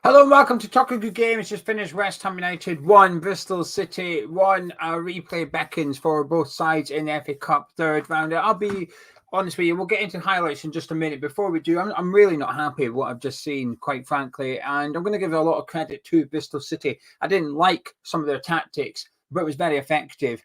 Hello and welcome to Talking Good Games. Just finished West Ham United 1, Bristol City 1. A replay beckons for both sides in the FA Cup third round. I'll be honest with you, we'll get into highlights in just a minute. Before we do, I'm really not happy with what I've just seen, quite frankly. And I'm going to give a lot of credit to Bristol City. I didn't like some of their tactics, but it was very effective.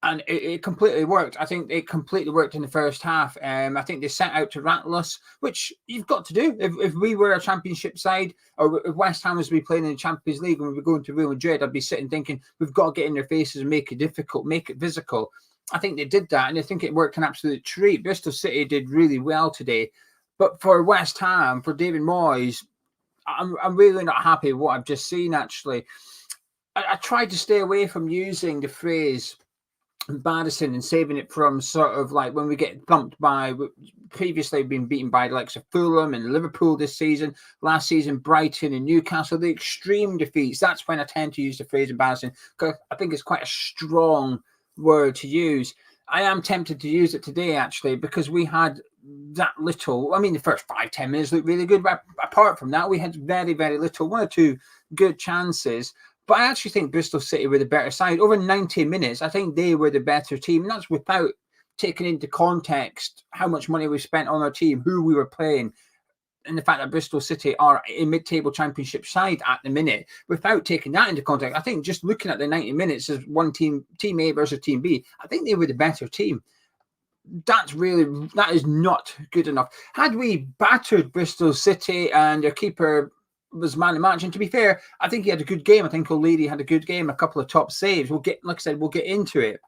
And it completely worked. I think it completely worked in the first half. I think they set out to rattle us, which you've got to do. If we were a championship side, or if West Ham was to be playing in the Champions League and we were going to Real Madrid, I'd be sitting thinking, we've got to get in their faces and make it difficult, make it physical. I think they did that, and I think it worked an absolute treat. Bristol City did really well today. But for West Ham, for David Moyes, I'm really not happy with what I've just seen, actually. I tried to stay away from using the phrase embarrassing and saving it from sort of like when we get thumped by, previously been beaten by the likes of Fulham and Liverpool this season, last season Brighton and Newcastle, the extreme defeats. That's when I tend to use the phrase embarrassing, because I think it's quite a strong word to use. I am tempted to use it today, actually, because we had that little. I mean, the first 5-10 minutes looked really good, but apart from that, we had very, very little, one or two good chances. But I actually think Bristol City were the better side. Over 90 minutes, I think they were the better team. And that's without taking into context how much money we spent on our team, who we were playing, and the fact that Bristol City are a mid-table championship side at the minute. Without taking that into context, I think just looking at the 90 minutes as one team, Team A versus Team B, I think they were the better team. That is not good enough. Had we battered Bristol City and their keeper was man of match, and to be fair, I think he had a good game. I think O'Leary had a good game, a couple of top saves. We'll get, like I said, we'll get into it,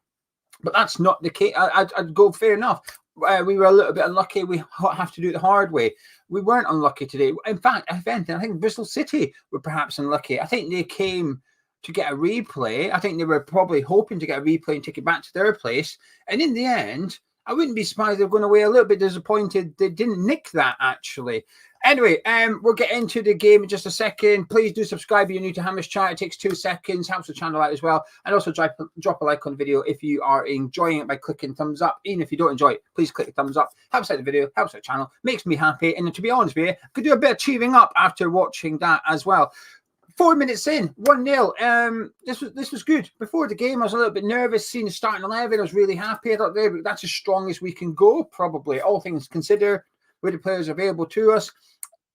but that's not the case. I'd go fair enough. We were a little bit unlucky. We have to do it the hard way. We weren't unlucky today. In fact, if anything, I think Bristol City were perhaps unlucky. I think they came to get a replay. I think they were probably hoping to get a replay and take it back to their place, and in the end, I wouldn't be surprised they're going away a little bit disappointed they didn't nick that, actually. Anyway, we'll get into the game in just a second. Please do subscribe if you're new to Hammer's Chat. It takes 2 seconds, helps the channel out as well. And also drop a like on the video if you are enjoying it by clicking thumbs up. Even if you don't enjoy it, please click the thumbs up. Helps out the video, helps out the channel, makes me happy. And to be honest with you, I could do a bit of cheering up after watching that as well. 4 minutes in, 1-0. This was good. Before the game, I was a little bit nervous seeing the starting 11. I was really happy. I thought that's as strong as we can go, probably, all things considered, with the players available to us.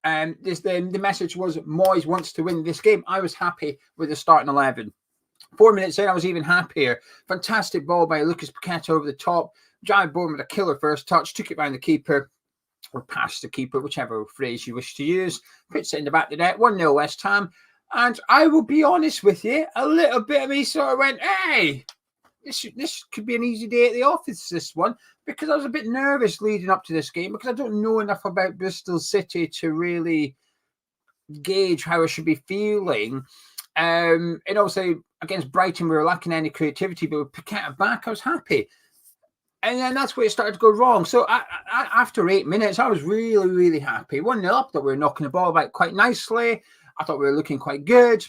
The message was Moyes wants to win this game. I was happy with the starting 11. 4 minutes in, I was even happier. Fantastic ball by Lucas Paqueta over the top. Jarrod Bowen with a killer first touch, took it round the keeper, or past the keeper, whichever phrase you wish to use. Puts it in the back of the net. 1-0 West Ham. And I will be honest with you, a little bit of me sort of went, hey, this could be an easy day at the office, this one, because I was a bit nervous leading up to this game because I don't know enough about Bristol City to really gauge how I should be feeling. And also against Brighton, we were lacking any creativity, but with Paqueta back, I was happy. And then that's where it started to go wrong. So after 8 minutes, I was really, really happy. 1-0 up, that we were knocking the ball about quite nicely. I thought we were looking quite good.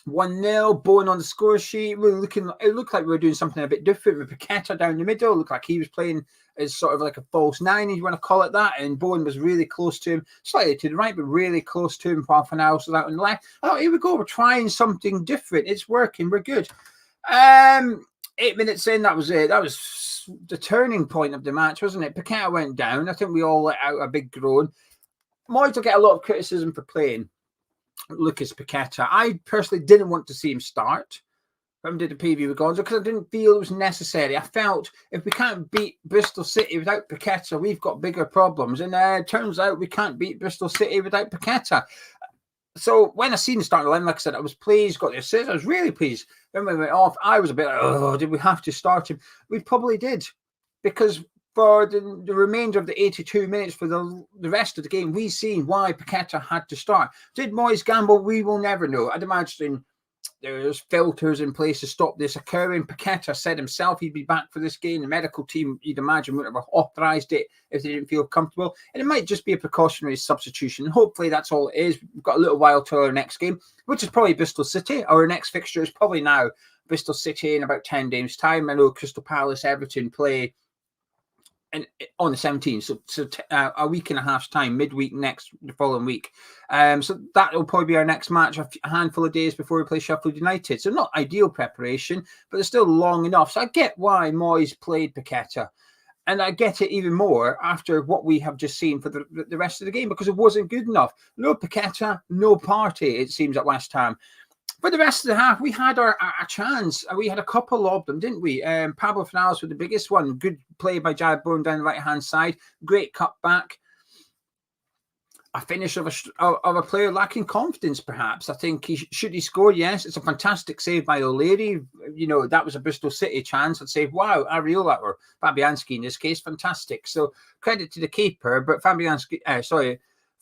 1-0, Bowen on the score sheet. It looked like we were doing something a bit different with Paqueta down the middle. It looked like he was playing as sort of like a false nine, if you want to call it that. And Bowen was really close to him, slightly to the right, but really close to him. Half an hour, so out on the left. I thought, here we go. We're trying something different. It's working. We're good. 8 minutes in, that was it. That was the turning point of the match, wasn't it? Paqueta went down. I think we all let out a big groan. Moyes will get a lot of criticism for playing Lucas Paqueta. I personally didn't want to see him start when we did the preview with Gonzo because I didn't feel it was necessary. I felt if we can't beat Bristol City without Paqueta, we've got bigger problems. And it turns out we can't beat Bristol City without Paqueta. So when I seen the starting 11, like I said, I was pleased, got the assist. I was really pleased. When we went off, I was a bit like, oh, did we have to start him? We probably did, because for the remainder of the 82 minutes, for the rest of the game, we've seen why Paqueta had to start. Did Moyes gamble? We will never know. I'd imagine there's filters in place to stop this occurring. Paqueta said himself he'd be back for this game. The medical team, you'd imagine, wouldn't have authorised it if they didn't feel comfortable. And it might just be a precautionary substitution. Hopefully that's all it is. We've got a little while till our next game, which is probably Bristol City. Our next fixture is probably now Bristol City in about 10 days' time. I know Crystal Palace, Everton play and on the 17th, so a week and a half's time, midweek the following week. So that will probably be our next match, a handful of days before we play Sheffield United. So not ideal preparation, but it's still long enough. So I get why Moyes played Paqueta. And I get it even more after what we have just seen for the rest of the game, because it wasn't good enough. No Paqueta, no party, it seems, at West Ham. For the rest of the half, we had our chance. We had a couple of them, didn't we? Pablo Fornals with the biggest one. Good play by Jarrod Bowen down the right-hand side. Great cut back. A finish of a player lacking confidence, perhaps. I think should he score? Yes. It's a fantastic save by O'Leary. You know, that was a Bristol City chance. I'd say, wow, Areola, or Fabianski in this case, fantastic. So credit to the keeper, but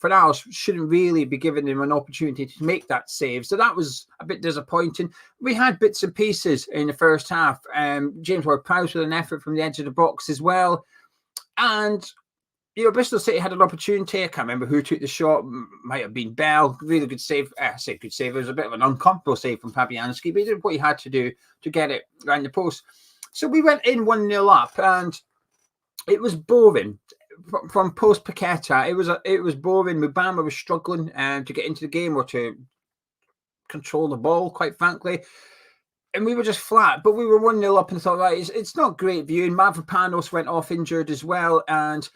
Fornals shouldn't really be giving him an opportunity to make that save. So that was a bit disappointing. We had bits and pieces in the first half. James Ward-Prowse with an effort from the edge of the box as well. And, you know, Bristol City had an opportunity. I can't remember who took the shot. Might have been Bell. Really good save. I say good save. It was a bit of an uncomfortable save from Fabianski, but he did what he had to do to get it around the post. So we went in 1-0 up, and it was Bowen. From post Paqueta, it was Bowen. Mubama was struggling to get into the game or to control the ball, quite frankly. And we were just flat, but we were 1-0 up and thought, right, it's not great viewing. Mavropanos went off injured as well. And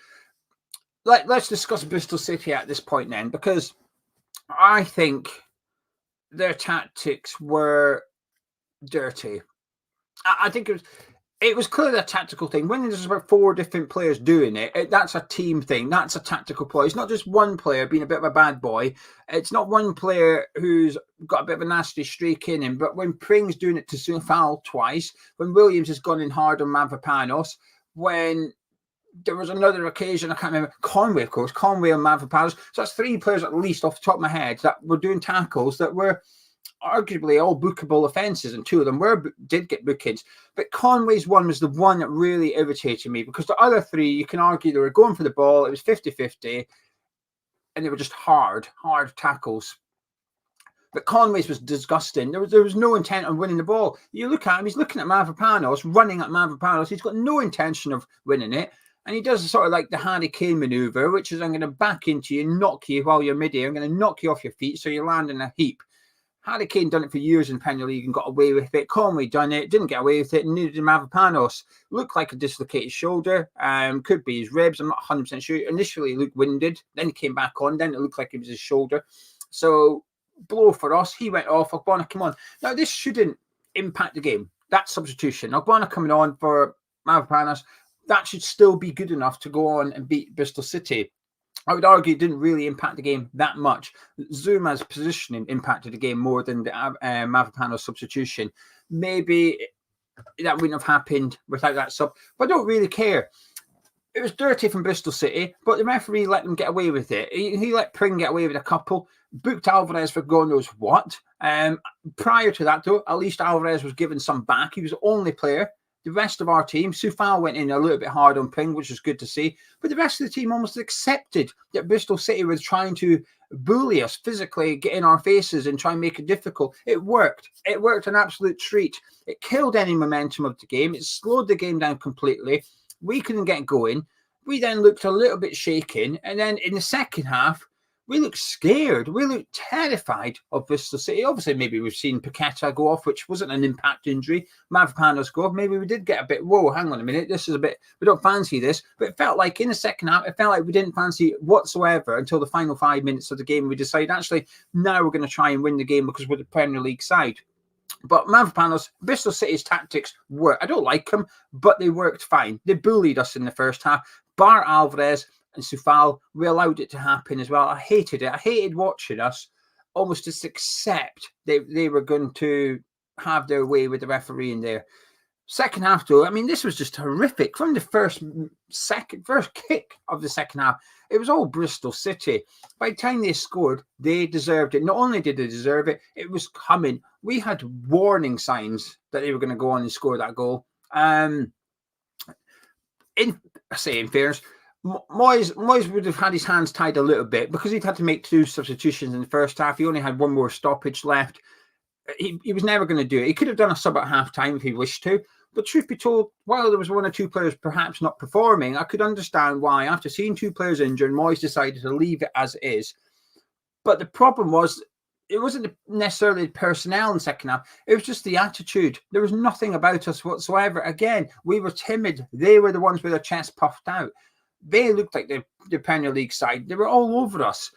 let's discuss Bristol City at this point then, because I think their tactics were dirty. I think it was clearly a tactical thing. When there's about 4 different players doing it, that's a team thing. That's a tactical play. It's not just one player being a bit of a bad boy. It's not one player who's got a bit of a nasty streak in him. But when Pring's doing it to Soufal twice, when Williams has gone in hard on Mavropanos, when there was another occasion, I can't remember, Conway, of course, Conway and Mavropanos. So that's 3 players at least off the top of my head that were doing tackles that were arguably all bookable offences, and 2 of them did get bookings. But Conway's one was the one that really irritated me, because the other 3, you can argue they were going for the ball. It was 50-50, and they were just hard tackles. But Conway's was disgusting. There was no intent on winning the ball. You look at him, he's looking at Mavropanos, running at Mavropanos. He's got no intention of winning it. And he does sort of like the Harry Kane manoeuvre, which is, I'm going to back into you, knock you while you're mid-air. I'm going to knock you off your feet so you land in a heap. Harry Kane done it for years in Premier League and got away with it. Conway done it, didn't get away with it, and neither did Mavropanos. Looked like a dislocated shoulder. Could be his ribs. I'm not 100% sure. Initially, he looked winded. Then he came back on. Then it looked like it was his shoulder. So, blow for us. He went off. Ogbonna came on. Now, this shouldn't impact the game. That substitution. Ogbonna coming on for Mavropanos. That should still be good enough to go on and beat Bristol City. I would argue it didn't really impact the game that much. Zuma's positioning impacted the game more than the Mavropanos substitution. Maybe that wouldn't have happened without that sub, but I don't really care. It was dirty from Bristol City, but the referee let them get away with it. He let Pring get away with a couple, booked Alvarez for God knows what. Prior to that, though, at least Alvarez was given some back. He was the only player. The rest of our team, Soufal went in a little bit hard on Pring, which was good to see. But the rest of the team almost accepted that Bristol City was trying to bully us physically, get in our faces and try and make it difficult. It worked. It worked an absolute treat. It killed any momentum of the game. It slowed the game down completely. We couldn't get going. We then looked a little bit shaken. And then in the second half, we looked scared. We looked terrified of Bristol City. Obviously, maybe we've seen Paqueta go off, which wasn't an impact injury. Mavropanos go off. Maybe we did get a bit, whoa, hang on a minute. This is a bit, we don't fancy this. But it felt like in the second half, it felt like we didn't fancy it whatsoever until the final 5 minutes of the game. We decided, actually, now we're going to try and win the game because we're the Premier League side. But Mavropanos, Bristol City's tactics work. I don't like them, but they worked fine. They bullied us in the first half. Bar Alvarez and Soufal, we allowed it to happen as well. I hated it. I hated watching us almost just accept they were going to have their way with the referee in there. Second half, though, I mean, this was just horrific. From the first kick of the second half, it was all Bristol City. By the time they scored, they deserved it. Not only did they deserve it, it was coming. We had warning signs that they were going to go on and score that goal. In fairness, Moyes would have had his hands tied a little bit because he'd had to make 2 substitutions in the first half. He only had 1 more stoppage left. He was never going to do it. He could have done a sub at half time if he wished to. But truth be told, while there was one or two players perhaps not performing, I could understand why, after seeing two players injured, Moyes decided to leave it as it is. But the problem was, it wasn't necessarily the personnel in the second half. It was just the attitude. There was nothing about us whatsoever. Again, we were timid. They were the ones with their chests puffed out. They looked like the Premier League side. They were all over us.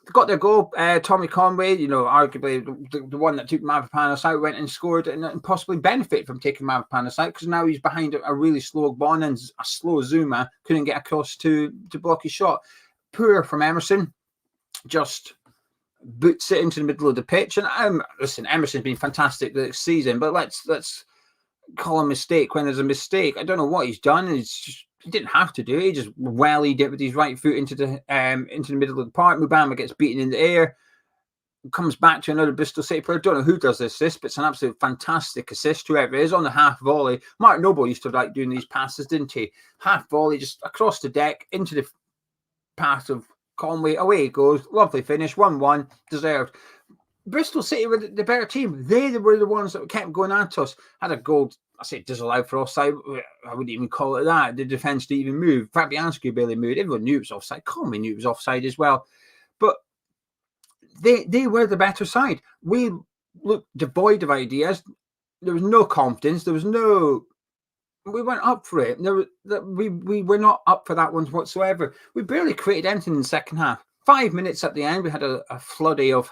They got their goal. Tommy Conway, arguably the one that took Mavropanos out, went and scored and possibly benefit from taking Mavropanos out, because now he's behind a really slow Bowen, and a slow Zuma couldn't get across to block his shot. Poor from Emerson. Just boots it into the middle of the pitch. And listen, Emerson's been fantastic this season, but let's call a mistake when there's a mistake. I don't know what he's done. He didn't have to do it. He just wellied it with his right foot into the middle of the park. Mubama gets beaten in the air, comes back to another Bristol City player. Don't know who does this assist, but it's an absolute fantastic assist. Whoever it is, on the half volley. Mark Noble used to like doing these passes, didn't he? Half volley, just across the deck into the path of Conway. Away it goes. Lovely finish. 1-1. Deserved. Bristol City were the better team. They were the ones that kept going at us. Had a goal, I say, disallowed for offside. I wouldn't even call it that. The defence didn't even move. Fabianski barely moved. Everyone knew it was offside. Conway knew it was offside as well. But they were the better side. We looked devoid of ideas. There was no confidence. There was no... We weren't up for it. We were not up for that one whatsoever. We barely created anything in the second half. 5 minutes at the end, we had a flurry of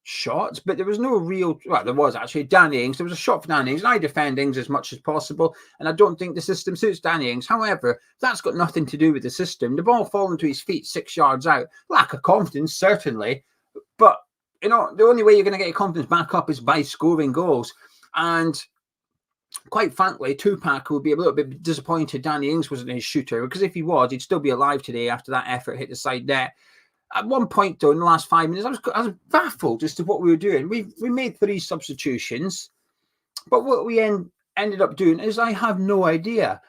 shots, but there was no real... Well, there was actually Danny Ings. There was a shot for Danny Ings, and I defend Ings as much as possible, and I don't think the system suits Danny Ings. However, that's got nothing to do with the system. The ball falling to his feet 6 yards out. Lack of confidence, certainly, but, the only way you're going to get your confidence back up is by scoring goals. And quite frankly, Tupac would be a little bit disappointed Danny Ings wasn't his shooter, because if he was, he'd still be alive today after that effort hit the side net. At one point, though, in the last 5 minutes, I was baffled as to what we were doing. We made 3 substitutions, but what we ended up doing is I have no idea.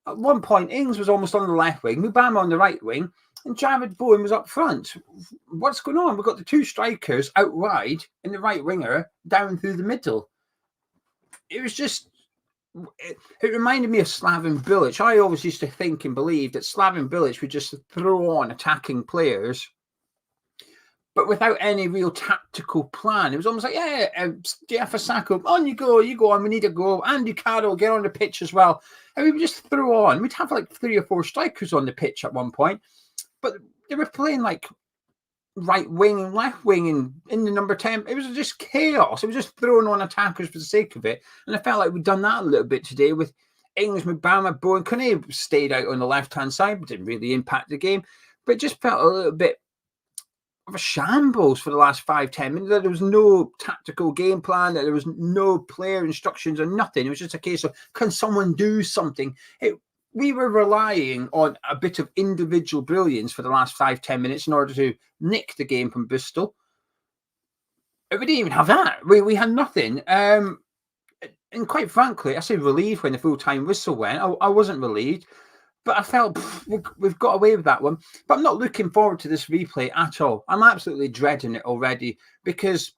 At one point, Ings was almost on the left wing, Mubama on the right wing, and Jarrod Bowen was up front. What's going on? We've got the 2 strikers out wide and the right winger down through the middle. It was just... It reminded me of Slaven Bilic. I always used to think and believe that Slaven Bilic would just throw on attacking players, but without any real tactical plan. It was almost like, Jeff Asako, on you go on, we need a goal. Andy Carroll, get on the pitch as well. And we would just throw on. We'd have like 3 or 4 strikers on the pitch at one point, but they were playing like right wing and left wing and in the number 10. It was just chaos. It was just throwing on attackers for the sake of it. And I felt like we'd done that a little bit today with Ings, Mubama, Bowen. Conway stayed out on the left-hand side, but didn't really impact the game. But it just felt a little bit of a shambles for the last 5-10 minutes. There was no tactical game plan. There was no player instructions or nothing. It was just a case of, can someone do something? We were relying on a bit of individual brilliance for the last 5-10 minutes in order to nick the game from Bristol. We didn't even have that. We had nothing. And quite frankly, I say relieved when the full-time whistle went. I wasn't relieved, but I felt we've got away with that one. But I'm not looking forward to this replay at all. I'm absolutely dreading it already, because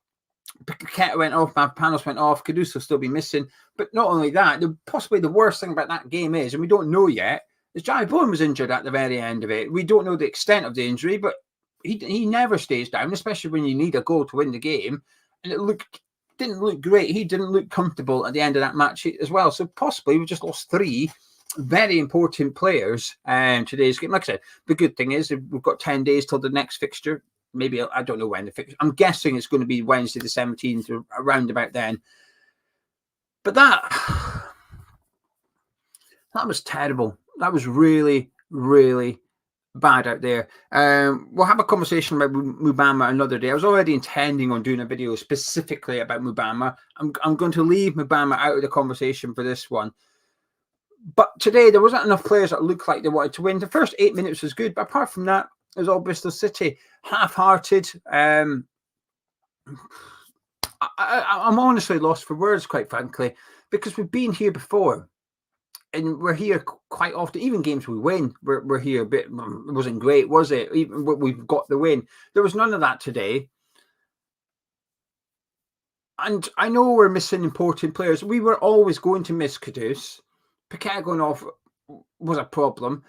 Paqueta went off, Panos went off, Kudus will still be missing. But not only that, possibly the worst thing about that game is, and we don't know yet, is Jarrod Bowen was injured at the very end of it. We don't know the extent of the injury, but he never stays down, especially when you need a goal to win the game. And it didn't look great. He didn't look comfortable at the end of that match as well. So possibly we just lost 3 very important players today's game. Like I said, the good thing is we've got 10 days till the next fixture. Maybe, I don't know when the fixture. I'm guessing it's going to be Wednesday the 17th, or around about then. But that was terrible. That was really, really bad out there. We'll have a conversation about Mubama another day. I was already intending on doing a video specifically about Mubama. I'm going to leave Mubama out of the conversation for this one. But today, there wasn't enough players that looked like they wanted to win. The first 8 minutes was good, but apart from that, it was all Bristol City. Half-hearted. I'm honestly lost for words, quite frankly, because we've been here before. And we're here quite often. Even games we win, we're here a bit. It wasn't great, was it? Even we've got the win. There was none of that today. And I know we're missing important players. We were always going to miss Kudus. Paqueta going off was a problem.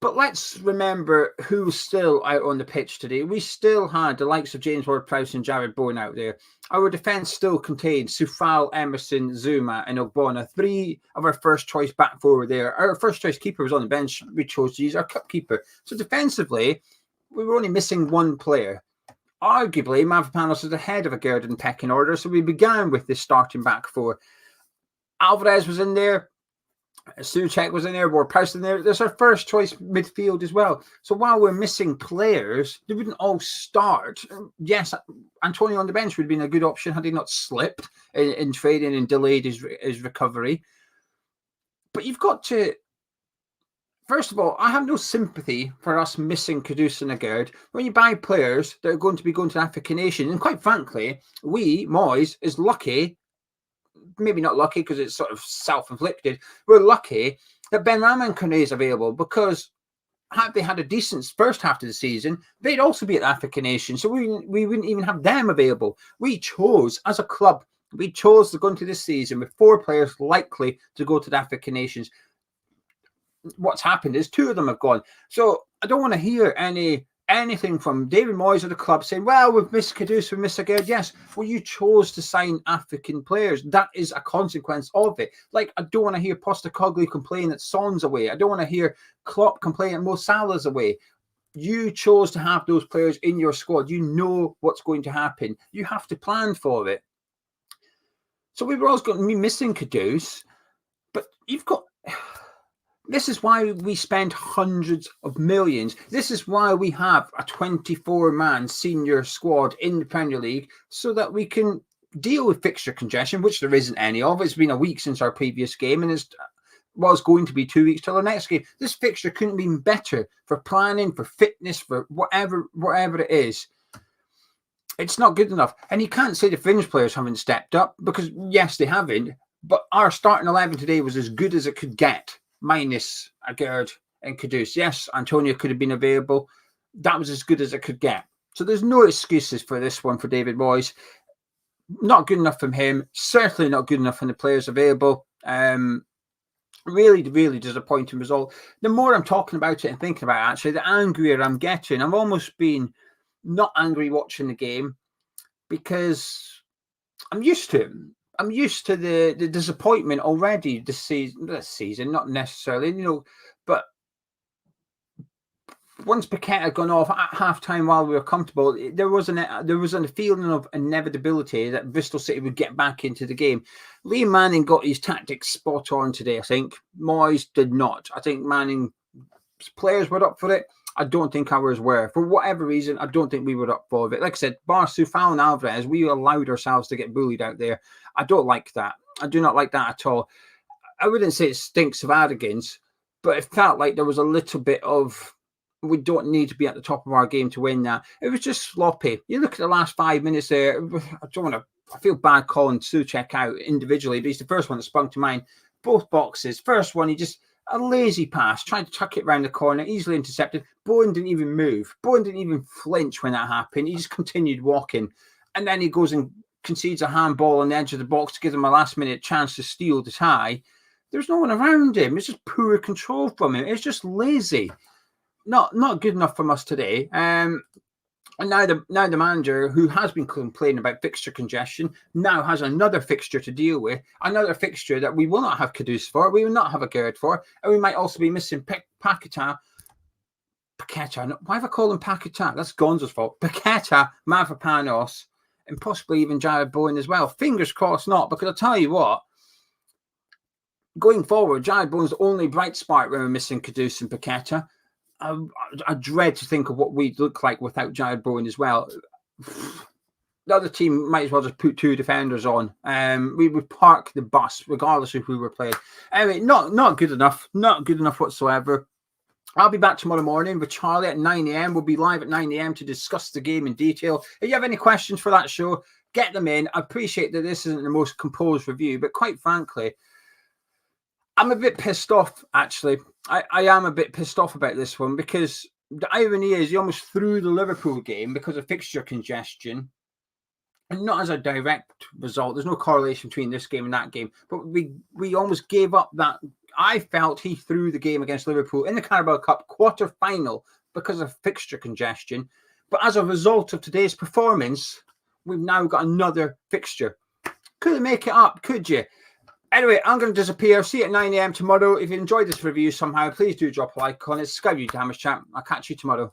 But let's remember who was still out on the pitch today. We still had the likes of James Ward-Prowse and Jarrod Bowen out there. Our defence still contained Soufal, Emerson, Zuma and Ogbonna. 3 of our first choice back four were there. Our first choice keeper was on the bench. We chose to use our cup keeper. So defensively, we were only missing one player. Arguably, Mavropanos is ahead of a Jarrod in pecking order. So we began with this starting back four. Alvarez was in there. Souček was in there, Ward-Prowse in there. There's our first choice midfield as well. So while we're missing players, they wouldn't all start. Yes, Antonio on the bench would have been a good option had he not slipped in training and delayed his recovery. But you've got to, first of all, I have no sympathy for us missing Kudus and Jarrod. When you buy players that are going to be going to African nations, and quite frankly, Moyes, is lucky. Maybe not lucky because it's sort of self-inflicted. We're lucky that Benrahma and Conway is available, because had they had a decent first half of the season, they'd also be at the African Nation. So we wouldn't even have them available. We chose, as a club, to go into this season with 4 players likely to go to the African Nations. What's happened is 2 of them have gone. So I don't want to hear anything from David Moyes or the club saying, well, we've missed Kudus, we've missed Jarrod. Yes, well, you chose to sign African players. That is a consequence of it. Like, I don't want to hear Postecoglou complain that Son's away. I don't want to hear Klopp complain that Mo Salah's away. You chose to have those players in your squad. You know what's going to happen. You have to plan for it. So we were always going to be missing Kudus, but you've got... This is why we spend hundreds of millions. This is why we have a 24-man senior squad in the Premier League, so that we can deal with fixture congestion, which there isn't any of. It's been a week since our previous game, and it was going to be 2 weeks till our next game. This fixture couldn't be better for planning, for fitness, for whatever it is. It's not good enough. And you can't say the fringe players haven't stepped up, because, yes, they haven't, but our starting 11 today was as good as it could get. Minus Jarrod and Kudus. Yes, Antonio could have been available. That was as good as it could get. So there's no excuses for this one for David Moyes. Not good enough from him. Certainly not good enough from the players available. Really, really disappointing result. The more I'm talking about it and thinking about it, actually, the angrier I'm getting. I've almost been not angry watching the game, because I'm used to it. I'm used to the disappointment already this season, not necessarily, but once Paqueta had gone off at half-time while we were comfortable, there was a feeling of inevitability that Bristol City would get back into the game. Liam Manning got his tactics spot on today, I think. Moyes did not. I think Manning's players were up for it. I don't think ours were. For whatever reason, I don't think we were up for it. Like I said, bar Soufal and Alvarez, we allowed ourselves to get bullied out there. I don't like that. I do not like that at all. I wouldn't say it stinks of arrogance, but it felt like there was a little bit of, we don't need to be at the top of our game to win that. It was just sloppy. You look at the last 5 minutes there, I feel bad calling Souček out individually, but he's the first one that sprung to mind. Both boxes. First one, a lazy pass, trying to tuck it around the corner, easily intercepted. Bowen didn't even move. Bowen didn't even flinch when that happened. He just continued walking. And then he goes and concedes a handball on the edge of the box to give them a last-minute chance to steal the tie. There's no one around him. It's just poor control from him. It's just lazy. Not good enough from us today. And now the manager, who has been complaining about fixture congestion, now has another fixture to deal with. Another fixture that we will not have Kudus for, we will not have a Jarrod for, and we might also be missing Paqueta. Why have I called him Paqueta? That's Gonzo's fault. Paqueta, Mavropanos, and possibly even Jarrod Bowen as well. Fingers crossed not, because I'll tell you what, going forward, Jarrod Bowen's the only bright spot when we're missing Kudus and Paqueta. I dread to think of what we'd look like without Jarrod Bowen as well. The other team might as well just put 2 defenders on. We would park the bus regardless of who we're playing. Anyway, not good enough. Not good enough whatsoever. I'll be back tomorrow morning with Charlie at 9 a.m. We'll be live at 9 a.m. to discuss the game in detail. If you have any questions for that show, get them in. I appreciate that this isn't the most composed review, but quite frankly, I'm a bit pissed off, actually. I am a bit pissed off about this one, because the irony is you almost threw the Liverpool game because of fixture congestion. and not as a direct result. There's no correlation between this game and that game, but we almost gave up that. I felt he threw the game against Liverpool in the Carabao Cup quarter-final because of fixture congestion. But as a result of today's performance, we've now got another fixture. Could you make it up? Could you? Anyway, I'm going to disappear. See you at 9 a.m. tomorrow. If you enjoyed this review somehow, please do drop a like on it. Subscribe to Hammers Chat. I'll catch you tomorrow.